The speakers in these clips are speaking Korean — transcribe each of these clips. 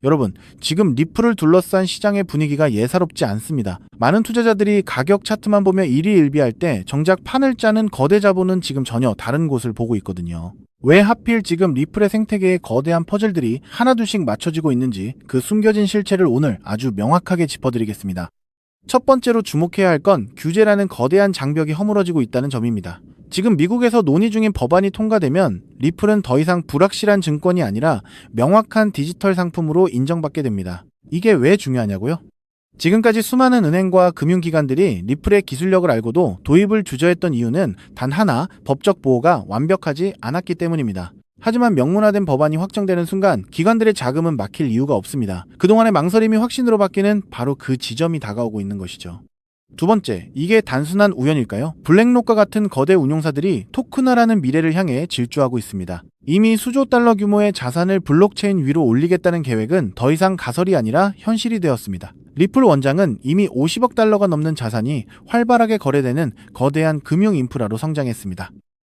여러분, 지금 리플을 둘러싼 시장의 분위기가 예사롭지 않습니다. 많은 투자자들이 가격 차트만 보며 일희일비할 때 정작 판을 짜는 거대 자본은 지금 전혀 다른 곳을 보고 있거든요. 왜 하필 지금 리플의 생태계에 거대한 퍼즐들이 하나둘씩 맞춰지고 있는지 그 숨겨진 실체를 오늘 아주 명확하게 짚어드리겠습니다. 첫 번째로 주목해야 할 건 규제라는 거대한 장벽이 허물어지고 있다는 점입니다. 지금 미국에서 논의 중인 법안이 통과되면 리플은 더 이상 불확실한 증권이 아니라 명확한 디지털 상품으로 인정받게 됩니다. 이게 왜 중요하냐고요? 지금까지 수많은 은행과 금융기관들이 리플의 기술력을 알고도 도입을 주저했던 이유는 단 하나, 법적 보호가 완벽하지 않았기 때문입니다. 하지만 명문화된 법안이 확정되는 순간 기관들의 자금은 막힐 이유가 없습니다. 그동안의 망설임이 확신으로 바뀌는 바로 그 지점이 다가오고 있는 것이죠. 두 번째, 이게 단순한 우연일까요? 블랙록과 같은 거대 운용사들이 토큰화라는 미래를 향해 질주하고 있습니다. 이미 수조 달러 규모의 자산을 블록체인 위로 올리겠다는 계획은 더 이상 가설이 아니라 현실이 되었습니다. 리플 원장은 이미 50억 달러가 넘는 자산이 활발하게 거래되는 거대한 금융 인프라로 성장했습니다.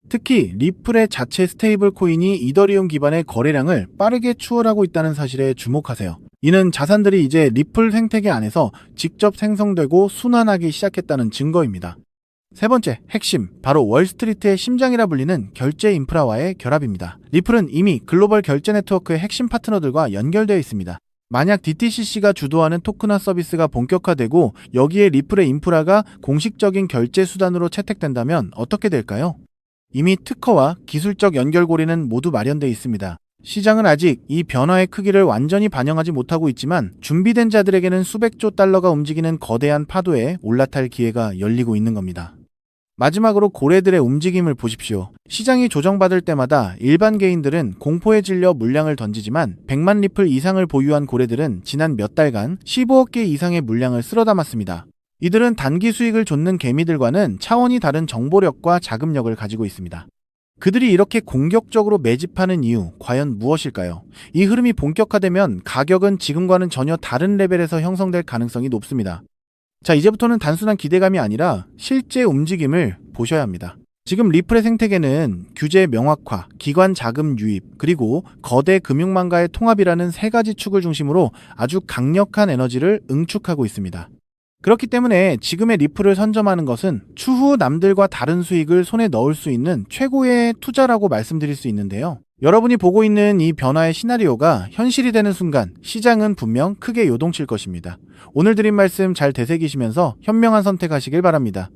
특히 리플의 자체 스테이블 코인이 이더리움 기반의 거래량을 빠르게 추월하고 있다는 사실에 주목하세요. 이는 자산들이 이제 리플 생태계 안에서 직접 생성되고 순환하기 시작했다는 증거입니다. 세 번째, 핵심, 바로 월스트리트의 심장이라 불리는 결제 인프라와의 결합입니다. 리플은 이미 글로벌 결제 네트워크의 핵심 파트너들과 연결되어 있습니다. 만약 DTCC가 주도하는 토큰화 서비스가 본격화되고 여기에 리플의 인프라가 공식적인 결제 수단으로 채택된다면 어떻게 될까요? 이미 특허와 기술적 연결고리는 모두 마련되어 있습니다. 시장은 아직 이 변화의 크기를 완전히 반영하지 못하고 있지만 준비된 자들에게는 수백조 달러가 움직이는 거대한 파도에 올라탈 기회가 열리고 있는 겁니다. 마지막으로 고래들의 움직임을 보십시오. 시장이 조정받을 때마다 일반 개인들은 공포에 질려 물량을 던지지만 100만 리플 이상을 보유한 고래들은 지난 몇 달간 15억 개 이상의 물량을 쓸어 담았습니다. 이들은 단기 수익을 좇는 개미들과는 차원이 다른 정보력과 자금력을 가지고 있습니다. 그들이 이렇게 공격적으로 매집하는 이유, 과연 무엇일까요? 이 흐름이 본격화되면 가격은 지금과는 전혀 다른 레벨에서 형성될 가능성이 높습니다. 자, 이제부터는 단순한 기대감이 아니라 실제 움직임을 보셔야 합니다. 지금 리플의 생태계는 규제 명확화, 기관 자금 유입, 그리고 거대 금융망가의 통합이라는 세 가지 축을 중심으로 아주 강력한 에너지를 응축하고 있습니다. 그렇기 때문에 지금의 리플을 선점하는 것은 추후 남들과 다른 수익을 손에 넣을 수 있는 최고의 투자라고 말씀드릴 수 있는데요. 여러분이 보고 있는 이 변화의 시나리오가 현실이 되는 순간 시장은 분명 크게 요동칠 것입니다. 오늘 드린 말씀 잘 되새기시면서 현명한 선택하시길 바랍니다.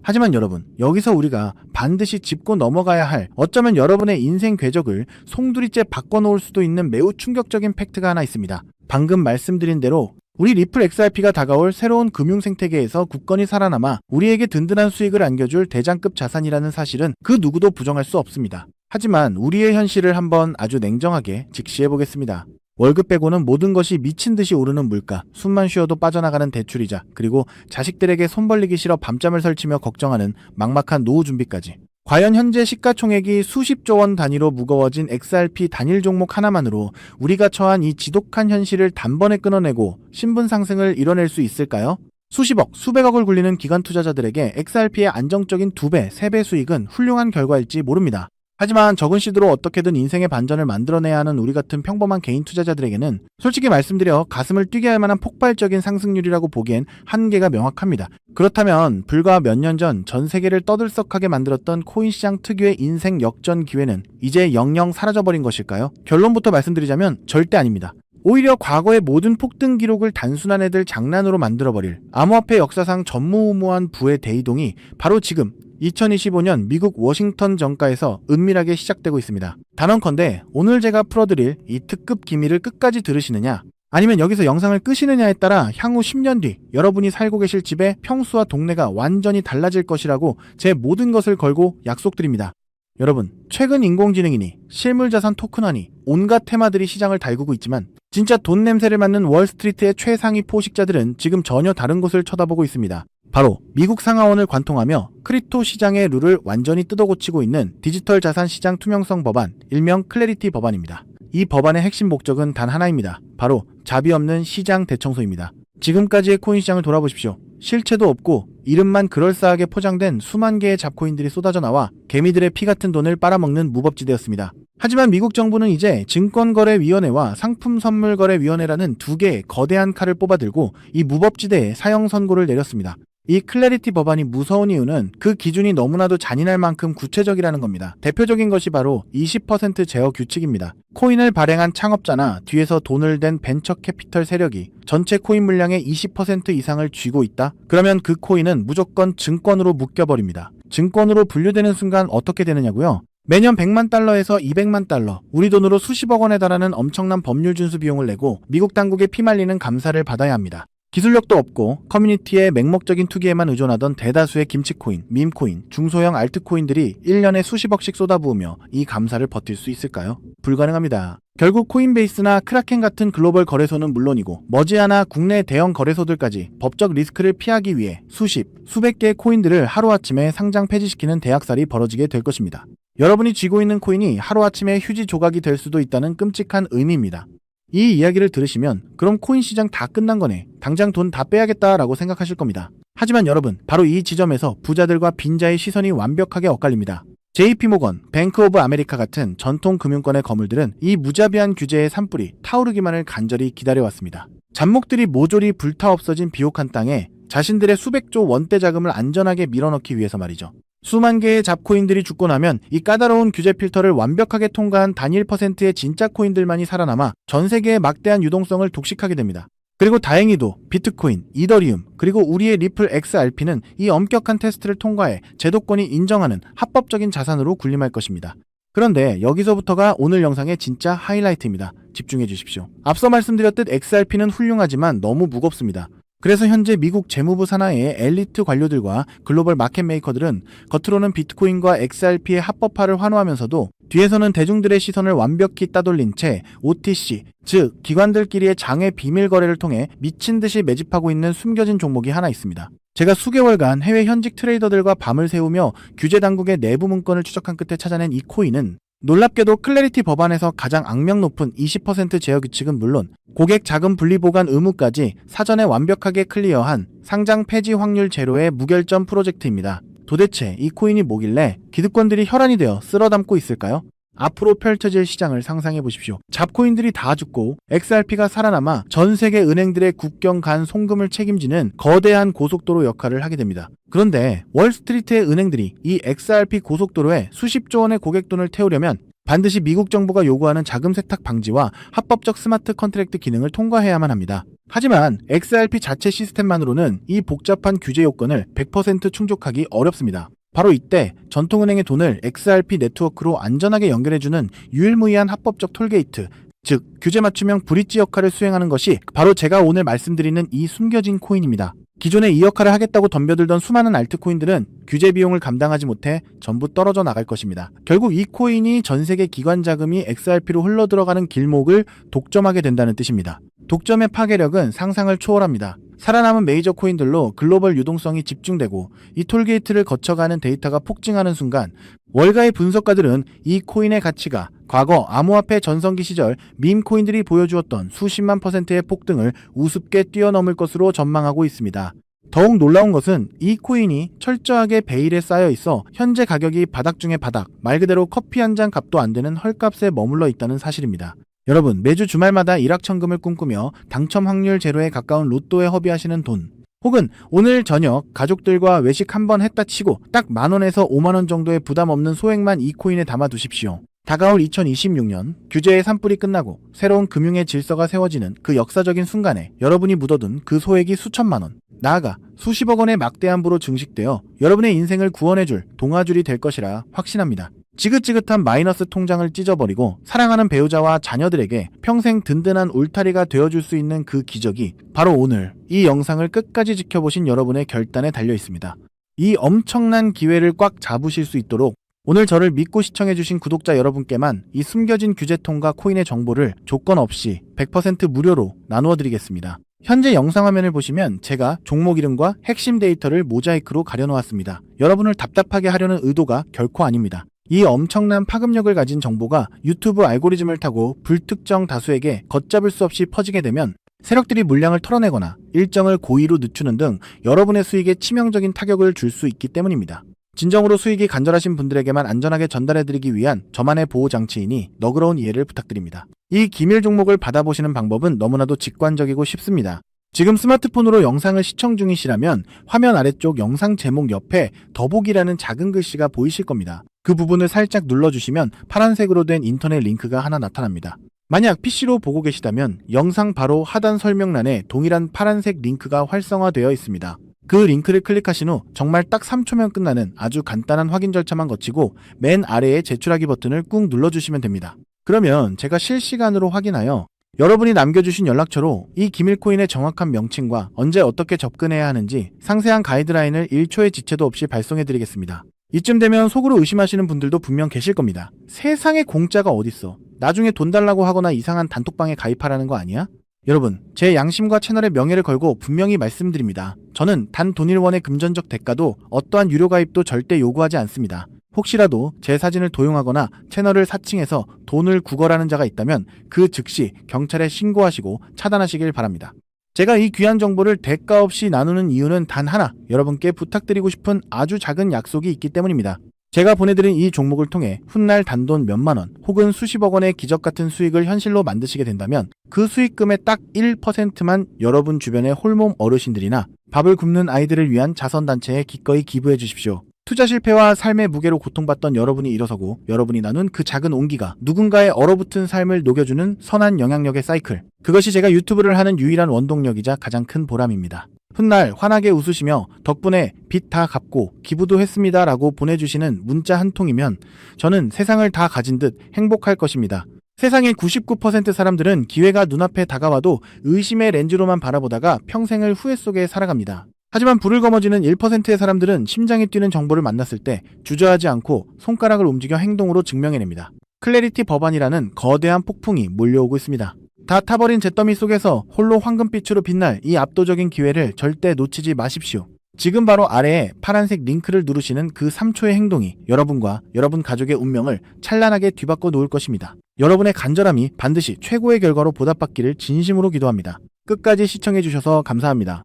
하지만 여러분, 여기서 우리가 반드시 짚고 넘어가야 할, 어쩌면 여러분의 인생 궤적을 송두리째 바꿔놓을 수도 있는 매우 충격적인 팩트가 하나 있습니다. 방금 말씀드린 대로 우리 리플 XRP가 다가올 새로운 금융 생태계에서 굳건히 살아남아 우리에게 든든한 수익을 안겨줄 대장급 자산이라는 사실은 그 누구도 부정할 수 없습니다. 하지만 우리의 현실을 한번 아주 냉정하게 직시해 보겠습니다. 월급 빼고는 모든 것이 미친 듯이 오르는 물가, 숨만 쉬어도 빠져나가는 대출이자, 그리고 자식들에게 손 벌리기 싫어 밤잠을 설치며 걱정하는 막막한 노후 준비까지. 과연 현재 시가총액이 수십조 원 단위로 무거워진 XRP 단일 종목 하나만으로 우리가 처한 이 지독한 현실을 단번에 끊어내고 신분 상승을 이뤄낼 수 있을까요? 수십억, 수백억을 굴리는 기관 투자자들에게 XRP의 안정적인 2배, 3배 수익은 훌륭한 결과일지 모릅니다. 하지만 적은 시드로 어떻게든 인생의 반전을 만들어내야 하는 우리 같은 평범한 개인 투자자들에게는 솔직히 말씀드려 가슴을 뛰게 할 만한 폭발적인 상승률이라고 보기엔 한계가 명확합니다. 그렇다면 불과 몇 년 전 전 세계를 떠들썩하게 만들었던 코인 시장 특유의 인생 역전 기회는 이제 영영 사라져버린 것일까요? 결론부터 말씀드리자면 절대 아닙니다. 오히려 과거의 모든 폭등 기록을 단순한 애들 장난으로 만들어버릴 암호화폐 역사상 전무후무한 부의 대이동이 바로 지금 2025년 미국 워싱턴 정가에서 은밀하게 시작되고 있습니다. 단언컨대 오늘 제가 풀어드릴 이 특급 기밀을 끝까지 들으시느냐, 아니면 여기서 영상을 끄시느냐에 따라 향후 10년 뒤 여러분이 살고 계실 집의 평수와 동네가 완전히 달라질 것이라고 제 모든 것을 걸고 약속드립니다. 여러분, 최근 인공지능이니 실물자산 토큰화니 온갖 테마들이 시장을 달구고 있지만 진짜 돈 냄새를 맡는 월스트리트의 최상위 포식자들은 지금 전혀 다른 곳을 쳐다보고 있습니다. 바로 미국 상하원을 관통하며 크립토 시장의 룰을 완전히 뜯어고치고 있는 디지털 자산 시장 투명성 법안, 일명 클래리티 법안입니다. 이 법안의 핵심 목적은 단 하나입니다. 바로 자비 없는 시장 대청소입니다. 지금까지의 코인 시장을 돌아보십시오. 실체도 없고 이름만 그럴싸하게 포장된 수만 개의 잡코인들이 쏟아져 나와 개미들의 피 같은 돈을 빨아먹는 무법지대였습니다. 하지만 미국 정부는 이제 증권거래위원회와 상품선물거래위원회라는 두 개의 거대한 칼을 뽑아들고 이 무법지대에 사형 선고를 내렸습니다. 이 클래리티 법안이 무서운 이유는 그 기준이 너무나도 잔인할 만큼 구체적이라는 겁니다. 대표적인 것이 바로 20% 제어 규칙입니다. 코인을 발행한 창업자나 뒤에서 돈을 댄 벤처 캐피털 세력이 전체 코인 물량의 20% 이상을 쥐고 있다? 그러면 그 코인은 무조건 증권으로 묶여버립니다. 증권으로 분류되는 순간 어떻게 되느냐고요? 매년 100만 달러에서 200만 달러, 우리 돈으로 수십억 원에 달하는 엄청난 법률 준수 비용을 내고 미국 당국에 피말리는 감사를 받아야 합니다. 기술력도 없고 커뮤니티의 맹목적인 투기에만 의존하던 대다수의 김치코인, 밈코인, 중소형 알트코인들이 1년에 수십억씩 쏟아부으며 이 감사를 버틸 수 있을까요? 불가능합니다. 결국 코인베이스나 크라켄 같은 글로벌 거래소는 물론이고 머지않아 국내 대형 거래소들까지 법적 리스크를 피하기 위해 수백 개의 코인들을 하루아침에 상장 폐지시키는 대학살이 벌어지게 될 것입니다. 여러분이 쥐고 있는 코인이 하루아침에 휴지 조각이 될 수도 있다는 끔찍한 의미입니다. 이 이야기를 들으시면 그럼 코인 시장 다 끝난 거네, 당장 돈 다 빼야겠다라고 생각하실 겁니다. 하지만 여러분, 바로 이 지점에서 부자들과 빈자의 시선이 완벽하게 엇갈립니다. JP모건, 뱅크 오브 아메리카 같은 전통 금융권의 거물들은 이 무자비한 규제의 산불이 타오르기만을 간절히 기다려왔습니다. 잡목들이 모조리 불타 없어진 비옥한 땅에 자신들의 수백조 원대 자금을 안전하게 밀어넣기 위해서 말이죠. 수만 개의 잡코인들이 죽고 나면 이 까다로운 규제 필터를 완벽하게 통과한 단일 퍼센트의 진짜 코인들만이 살아남아 전 세계의 막대한 유동성을 독식하게 됩니다. 그리고 다행히도 비트코인, 이더리움, 그리고 우리의 리플 XRP는 이 엄격한 테스트를 통과해 제도권이 인정하는 합법적인 자산으로 군림할 것입니다. 그런데 여기서부터가 오늘 영상의 진짜 하이라이트입니다. 집중해 주십시오. 앞서 말씀드렸듯 XRP는 훌륭하지만 너무 무겁습니다. 그래서 현재 미국 재무부 산하의 엘리트 관료들과 글로벌 마켓 메이커들은 겉으로는 비트코인과 XRP의 합법화를 환호하면서도 뒤에서는 대중들의 시선을 완벽히 따돌린 채 OTC, 즉 기관들끼리의 장외 비밀 거래를 통해 미친 듯이 매집하고 있는 숨겨진 종목이 하나 있습니다. 제가 수개월간 해외 현직 트레이더들과 밤을 새우며 규제 당국의 내부 문건을 추적한 끝에 찾아낸 이 코인은 놀랍게도 클래리티 법안에서 가장 악명 높은 20% 제어 규칙은 물론 고객 자금 분리 보관 의무까지 사전에 완벽하게 클리어한 상장 폐지 확률 제로의 무결점 프로젝트입니다. 도대체 이 코인이 뭐길래 기득권들이 혈안이 되어 쓸어담고 있을까요? 앞으로 펼쳐질 시장을 상상해 보십시오. 잡코인들이 다 죽고 XRP가 살아남아 전 세계 은행들의 국경 간 송금을 책임지는 거대한 고속도로 역할을 하게 됩니다. 그런데 월스트리트의 은행들이 이 XRP 고속도로에 수십조 원의 고객돈을 태우려면 반드시 미국 정부가 요구하는 자금 세탁 방지와 합법적 스마트 컨트랙트 기능을 통과해야만 합니다. 하지만 XRP 자체 시스템만으로는 이 복잡한 규제 요건을 100% 충족하기 어렵습니다. 바로 이때 전통은행의 돈을 XRP 네트워크로 안전하게 연결해주는 유일무이한 합법적 톨게이트, 즉 규제 맞춤형 브릿지 역할을 수행하는 것이 바로 제가 오늘 말씀드리는 이 숨겨진 코인입니다. 기존에 이 역할을 하겠다고 덤벼들던 수많은 알트코인들은 규제 비용을 감당하지 못해 전부 떨어져 나갈 것입니다. 결국 이 코인이 전 세계 기관 자금이 XRP로 흘러들어가는 길목을 독점하게 된다는 뜻입니다. 독점의 파괴력은 상상을 초월합니다. 살아남은 메이저 코인들로 글로벌 유동성이 집중되고 이 톨게이트를 거쳐가는 데이터가 폭증하는 순간 월가의 분석가들은 이 코인의 가치가 과거 암호화폐 전성기 시절 밈 코인들이 보여주었던 수십만 %의 폭등을 우습게 뛰어넘을 것으로 전망하고 있습니다. 더욱 놀라운 것은 이 코인이 철저하게 베일에 쌓여 있어 현재 가격이 바닥 중의 바닥, 말 그대로 커피 한 잔 값도 안 되는 헐값에 머물러 있다는 사실입니다. 여러분, 매주 주말마다 일확천금을 꿈꾸며 당첨 확률 제로에 가까운 로또에 허비하시는 돈, 혹은 오늘 저녁 가족들과 외식 한번 했다 치고 딱 10,000원에서 50,000원 정도의 부담 없는 소액만 이 코인에 담아 두십시오. 다가올 2026년 규제의 산불이 끝나고 새로운 금융의 질서가 세워지는 그 역사적인 순간에 여러분이 묻어둔 그 소액이 수천만 원, 나아가 수십억 원의 막대한 부로 증식되어 여러분의 인생을 구원해줄 동아줄이 될 것이라 확신합니다. 지긋지긋한 마이너스 통장을 찢어버리고 사랑하는 배우자와 자녀들에게 평생 든든한 울타리가 되어줄 수 있는 그 기적이 바로 오늘 이 영상을 끝까지 지켜보신 여러분의 결단에 달려 있습니다. 이 엄청난 기회를 꽉 잡으실 수 있도록 오늘 저를 믿고 시청해주신 구독자 여러분께만 이 숨겨진 규제통과 코인의 정보를 조건 없이 100% 무료로 나누어드리겠습니다. 현재 영상 화면을 보시면 제가 종목 이름과 핵심 데이터를 모자이크로 가려놓았습니다. 여러분을 답답하게 하려는 의도가 결코 아닙니다. 이 엄청난 파급력을 가진 정보가 유튜브 알고리즘을 타고 불특정 다수에게 걷잡을 수 없이 퍼지게 되면 세력들이 물량을 털어내거나 일정을 고의로 늦추는 등 여러분의 수익에 치명적인 타격을 줄 수 있기 때문입니다. 진정으로 수익이 간절하신 분들에게만 안전하게 전달해드리기 위한 저만의 보호장치이니 너그러운 이해를 부탁드립니다. 이 기밀 종목을 받아보시는 방법은 너무나도 직관적이고 쉽습니다. 지금 스마트폰으로 영상을 시청 중이시라면 화면 아래쪽 영상 제목 옆에 더보기라는 작은 글씨가 보이실 겁니다. 그 부분을 살짝 눌러주시면 파란색으로 된 인터넷 링크가 하나 나타납니다. 만약 PC로 보고 계시다면 영상 바로 하단 설명란에 동일한 파란색 링크가 활성화되어 있습니다. 그 링크를 클릭하신 후 정말 딱 3초면 끝나는 아주 간단한 확인 절차만 거치고 맨 아래에 제출하기 버튼을 꾹 눌러주시면 됩니다. 그러면 제가 실시간으로 확인하여 여러분이 남겨주신 연락처로 이 기밀코인의 정확한 명칭과 언제 어떻게 접근해야 하는지 상세한 가이드라인을 1초의 지체도 없이 발송해드리겠습니다. 이쯤 되면 속으로 의심하시는 분들도 분명 계실 겁니다. 세상에 공짜가 어딨어. 나중에 돈 달라고 하거나 이상한 단톡방에 가입하라는 거 아니야? 여러분, 제 양심과 채널의 명예를 걸고 분명히 말씀드립니다. 저는 단 돈일원의 금전적 대가도 어떠한 유료 가입도 절대 요구하지 않습니다. 혹시라도 제 사진을 도용하거나 채널을 사칭해서 돈을 구걸하는 자가 있다면 그 즉시 경찰에 신고하시고 차단하시길 바랍니다. 제가 이 귀한 정보를 대가 없이 나누는 이유는 단 하나, 여러분께 부탁드리고 싶은 아주 작은 약속이 있기 때문입니다. 제가 보내드린 이 종목을 통해 훗날 단돈 몇만 원 혹은 수십억 원의 기적 같은 수익을 현실로 만드시게 된다면 그 수익금의 딱 1%만 여러분 주변의 홀몸 어르신들이나 밥을 굶는 아이들을 위한 자선단체에 기꺼이 기부해 주십시오. 투자 실패와 삶의 무게로 고통받던 여러분이 일어서고 여러분이 나눈 그 작은 온기가 누군가의 얼어붙은 삶을 녹여주는 선한 영향력의 사이클. 그것이 제가 유튜브를 하는 유일한 원동력이자 가장 큰 보람입니다. 훗날 환하게 웃으시며 덕분에 빚 다 갚고 기부도 했습니다 라고 보내주시는 문자 한 통이면 저는 세상을 다 가진 듯 행복할 것입니다. 세상의 99% 사람들은 기회가 눈앞에 다가와도 의심의 렌즈로만 바라보다가 평생을 후회 속에 살아갑니다. 하지만 불을 거머쥐는 1%의 사람들은 심장이 뛰는 정보를 만났을 때 주저하지 않고 손가락을 움직여 행동으로 증명해냅니다. 클래리티 법안이라는 거대한 폭풍이 몰려오고 있습니다. 다 타버린 잿더미 속에서 홀로 황금빛으로 빛날 이 압도적인 기회를 절대 놓치지 마십시오. 지금 바로 아래에 파란색 링크를 누르시는 그 3초의 행동이 여러분과 여러분 가족의 운명을 찬란하게 뒤바꿔 놓을 것입니다. 여러분의 간절함이 반드시 최고의 결과로 보답받기를 진심으로 기도합니다. 끝까지 시청해주셔서 감사합니다.